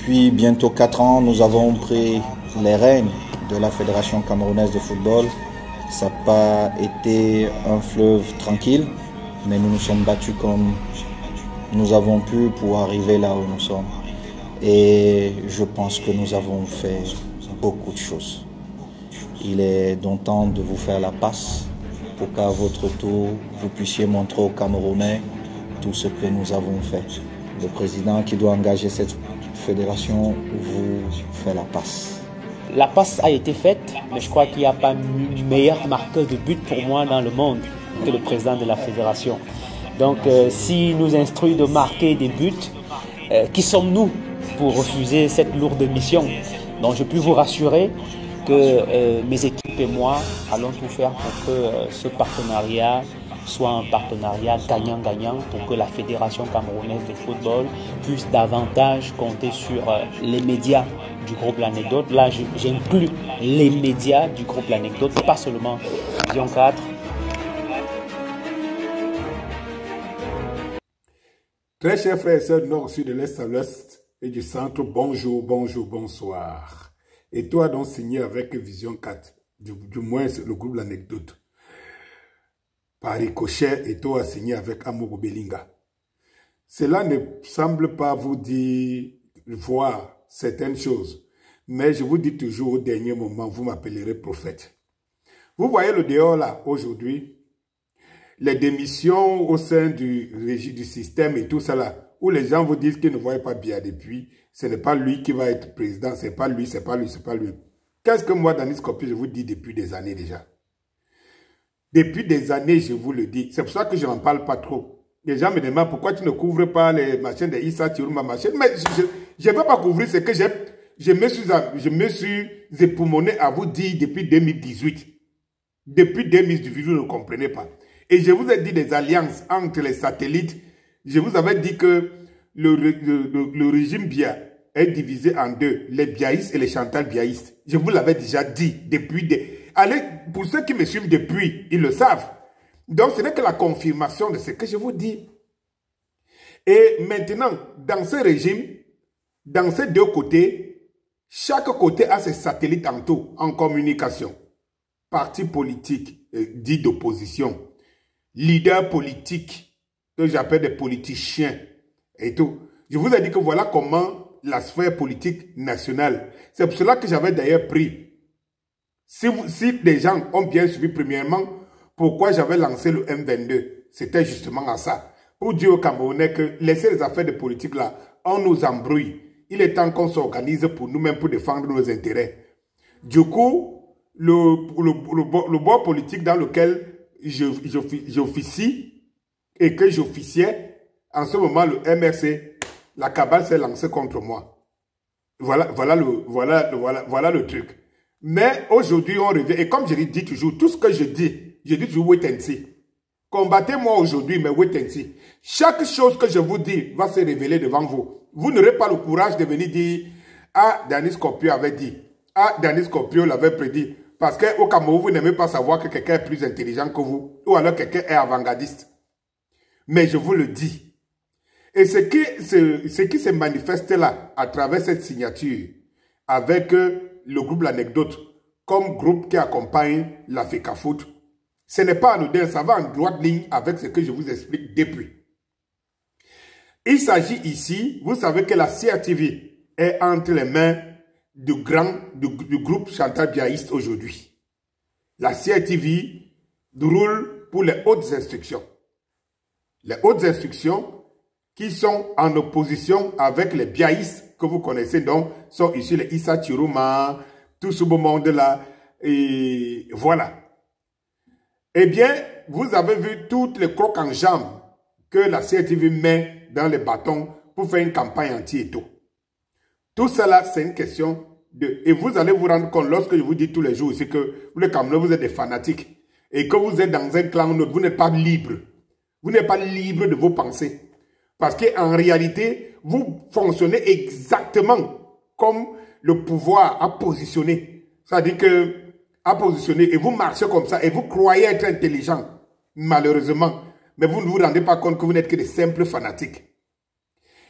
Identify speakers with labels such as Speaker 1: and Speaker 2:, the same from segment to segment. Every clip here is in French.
Speaker 1: Depuis bientôt 4 ans, nous avons pris les rênes de la Fédération camerounaise de football. Ça n'a pas été un fleuve tranquille, mais nous nous sommes battus comme nous avons pu pour arriver là où nous sommes. Et je pense que nous avons fait beaucoup de choses. Il est donc temps de vous faire la passe pour qu'à votre tour, vous puissiez montrer aux Camerounais tout ce que nous avons fait. Le président qui doit engager cette fédération vous fait la passe.
Speaker 2: La passe a été faite, mais je crois qu'il n'y a pas meilleur marqueur de but pour moi dans le monde que le président de la fédération. Donc s'il nous instruit de marquer des buts, qui sommes-nous pour refuser cette lourde mission? Donc je peux vous rassurer que mes équipes et moi allons tout faire pour que ce partenariat soit un partenariat gagnant-gagnant pour que la Fédération camerounaise de football puisse davantage compter sur les médias du groupe L'Anecdote. Là, j'inclus les médias du groupe L'Anecdote, pas seulement Vision 4.
Speaker 3: Très chers frères et sœurs du nord au sud, de l'est à l'ouest et du centre, bonjour, bonjour, bonsoir. Et toi donc signé avec Vision 4, du moins le groupe L'Anecdote. Par ricochet, et toi signé avec Amogo Belinga. Cela ne semble pas vous dire voir certaines choses, mais je vous dis toujours au dernier moment, vous m'appellerez prophète. Vous voyez le dehors là, aujourd'hui, les démissions au sein du système et tout ça là, où les gens vous disent qu'ils ne voient pas bien depuis, ce n'est pas lui qui va être président, c'est pas lui, c'est pas lui, c'est pas lui. Qu'est-ce que moi, Danis Kopi, je vous dis depuis des années déjà? Depuis des années, je vous le dis. C'est pour ça que je n'en parle pas trop. Les gens me demandent pourquoi tu ne couvres pas les machines de Issa Tirouma, machin. Mais je ne veux pas couvrir ce que je me suis époumoné à vous dire depuis 2018. Depuis 2018, vous ne comprenez pas. Et je vous ai dit des alliances entre les satellites. Je vous avais dit que le régime Bia est divisé en deux. Les biaïstes et les Chantal biaïstes. Je vous l'avais déjà dit depuis Allez, pour ceux qui me suivent depuis, ils le savent. Donc, ce n'est que la confirmation de ce que je vous dis. Et maintenant, dans ce régime, dans ces deux côtés, chaque côté a ses satellites en tout, en communication. Parti politique, dit d'opposition. Leader politique, que j'appelle des politiciens et tout. Je vous ai dit que voilà comment la sphère politique nationale. C'est pour cela que j'avais d'ailleurs pris. Si les gens ont bien suivi, premièrement, pourquoi j'avais lancé le M22, c'était justement à ça. Pour dire aux Camerounais que laissez les affaires de politique là, on nous embrouille. Il est temps qu'on s'organise pour nous-mêmes, pour défendre nos intérêts. Du coup, le bord politique dans lequel j'officie et que j'officiais, en ce moment, le MRC, la cabale s'est lancée contre moi. Voilà le truc. Mais aujourd'hui, on revient. Et comme je dis toujours, tout ce que je dis toujours wait and see. Combattez-moi aujourd'hui, mais wait and see. Chaque chose que je vous dis va se révéler devant vous. Vous n'aurez pas le courage de venir dire « Ah, Danis Kopio avait dit. Ah, Danis Kopio l'avait prédit. » Parce qu'au Cameroun, vous n'aimez pas savoir que quelqu'un est plus intelligent que vous. Ou alors quelqu'un est avant-gardiste. Mais je vous le dis. Et ce qui se manifeste là, à travers cette signature, avec le groupe L'Anecdote, comme groupe qui accompagne la FECAFOOT, ce n'est pas anodin, ça va en droite ligne avec ce que je vous explique depuis. Il s'agit ici, vous savez que la CRTV est entre les mains du groupe Chantal biaïste aujourd'hui. La CRTV roule pour les hautes instructions. Les hautes instructions qui sont en opposition avec les biaïstes que vous connaissez, donc, sont issus les Issa Tirouma, tout ce beau monde-là, et voilà. Eh bien, vous avez vu toutes les crocs en jambes que la CRTV met dans les bâtons pour faire une campagne anti-étau. Tout cela, c'est une question de... Et vous allez vous rendre compte, lorsque je vous dis tous les jours, c'est que vous, les Camerounais, vous êtes des fanatiques, et que vous êtes dans un clan, vous n'êtes pas libre. Vous n'êtes pas libre de vos pensées. Parce qu'en réalité, vous fonctionnez exactement comme le pouvoir a positionné. C'est-à-dire que a positionné et vous marchez comme ça et vous croyez être intelligent, malheureusement. Mais vous ne vous rendez pas compte que vous n'êtes que des simples fanatiques.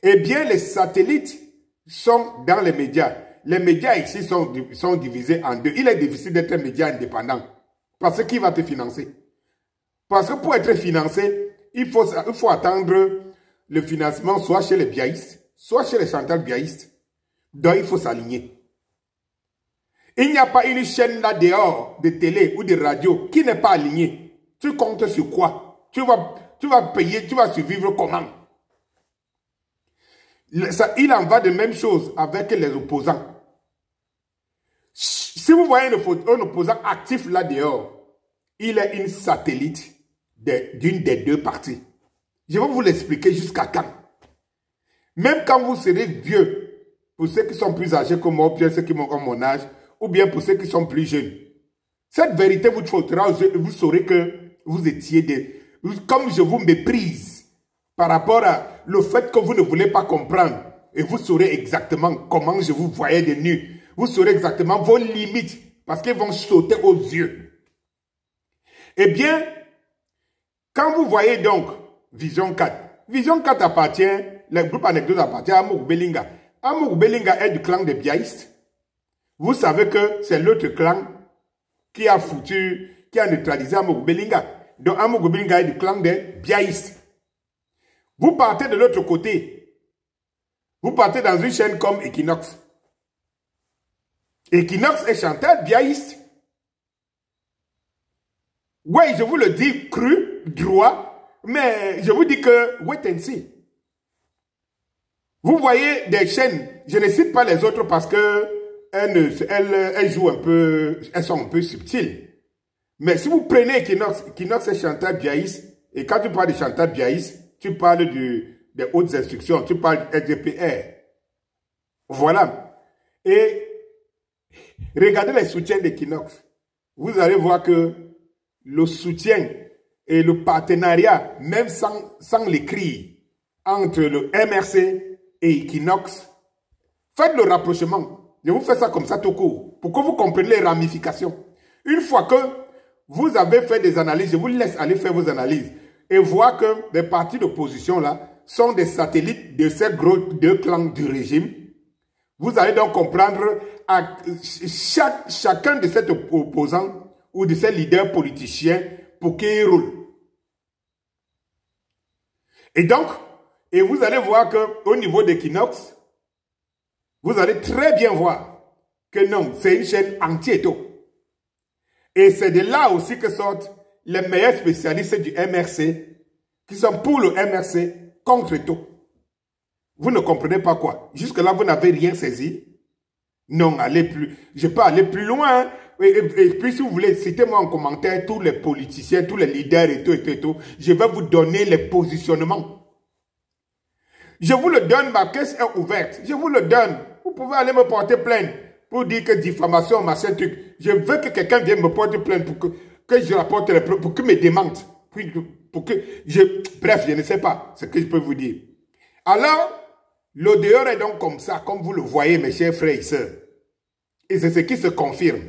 Speaker 3: Eh bien, les satellites sont dans les médias. Les médias ici sont divisés en deux. Il est difficile d'être un média indépendant. Parce qu'il va te financer. Parce que pour être financé, il faut attendre le financement soit chez les biaïstes, soit chez les chanteurs biaïstes. Donc il faut s'aligner. Il n'y a pas une chaîne là dehors de télé ou de radio qui n'est pas alignée. Tu comptes sur quoi? Tu vas payer, tu vas survivre comment? Il en va de même chose avec les opposants. Si vous voyez un opposant actif là dehors, il est une satellite d'une des deux parties. Je vais vous l'expliquer jusqu'à quand. Même quand vous serez vieux, pour ceux qui sont plus âgés que moi, ou bien ceux qui ont mon âge, ou bien pour ceux qui sont plus jeunes, cette vérité vous faudra, vous saurez que vous étiez comme je vous méprise par rapport à le fait que vous ne voulez pas comprendre, et vous saurez exactement comment je vous voyais de nu. Vous saurez exactement vos limites, parce qu'elles vont sauter aux yeux. Eh bien, quand vous voyez donc Vision 4, Vision 4 appartient, le groupe Anecdote appartient à Amour Belinga. Amour Belinga est du clan des biaïstes. Vous savez que c'est l'autre clan qui a neutralisé Amour Belinga. Donc Amour Belinga est du clan des biaïstes. Vous partez de l'autre côté. Vous partez dans une chaîne comme Equinox. Equinox est chanteur biaïste. Oui, je vous le dis cru, droit, mais je vous dis que wait and see. Vous voyez des chaînes, je ne cite pas les autres parce que elles jouent un peu, elles sont un peu subtiles. Mais si vous prenez Equinox, Equinox est chanteur biaïste, et quand tu parles de chanteur biaïste, tu parles des hautes instructions, tu parles du SGPR. Voilà. Et regardez les soutiens d'Equinox. Vous allez voir que le soutien et le partenariat, même sans l'écrit, entre le MRC et Equinox, faites le rapprochement. Je vous fais ça comme ça tout court, pour que vous compreniez les ramifications. Une fois que vous avez fait des analyses, je vous laisse aller faire vos analyses et voir que les partis d'opposition là sont des satellites de ces gros deux clans du régime. Vous allez donc comprendre à chacun de ces opposants ou de ces leaders politiciens pour qu'ils roulent. Et donc, et vous allez voir qu'au niveau d'Equinox, vous allez très bien voir que non, c'est une chaîne anti-État. Et c'est de là aussi que sortent les meilleurs spécialistes du MRC, qui sont pour le MRC contre État. Vous ne comprenez pas quoi? Jusque-là, vous n'avez rien saisi? Non, allez plus. Je peux aller plus loin. Et puis, si vous voulez, citez-moi en commentaire tous les politiciens, tous les leaders et tout. Je vais vous donner les positionnements. Je vous le donne, ma caisse est ouverte. Je vous le donne. Vous pouvez aller me porter plainte pour dire que diffamation, machin truc. Je veux que quelqu'un vienne me porter plainte pour que je rapporte les preuves, pour que me démente. Bref, je ne sais pas ce que je peux vous dire. Alors, l'odeur est donc comme ça, comme vous le voyez, mes chers frères et sœurs. Et c'est ce qui se confirme.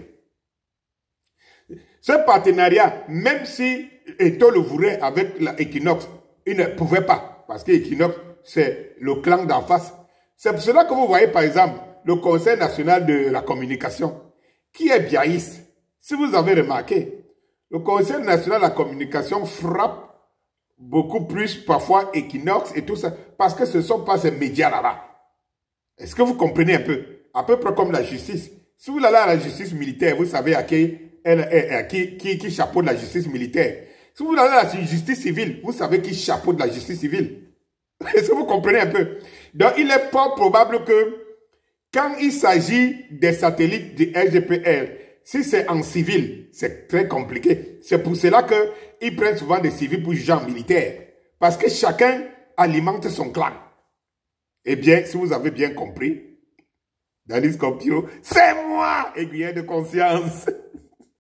Speaker 3: Ce partenariat, même si Eto le voulait avec l'Equinox, il ne pouvait pas. Parce que l'Equinox, c'est le clan d'en face. C'est pour cela que vous voyez, par exemple, le Conseil national de la communication, qui est biaïste. Si vous avez remarqué, le Conseil national de la communication frappe beaucoup plus parfois Equinox et tout ça, parce que ce ne sont pas ces médias là-bas. Est-ce que vous comprenez un peu? À peu près comme la justice. Si vous allez à la justice militaire, vous savez à qui chapeaute la justice militaire. Si vous allez à la justice civile, vous savez qui chapeaute la justice civile. Est-ce que vous comprenez un peu? Donc, il est pas probable que quand il s'agit des satellites du SGPR, si c'est en civil, c'est très compliqué. C'est pour cela qu'ils prennent souvent des civils pour juger en militaire. Parce que chacun alimente son clan. Eh bien, si vous avez bien compris, Danny Scorpio, c'est moi, aiguilleur de conscience.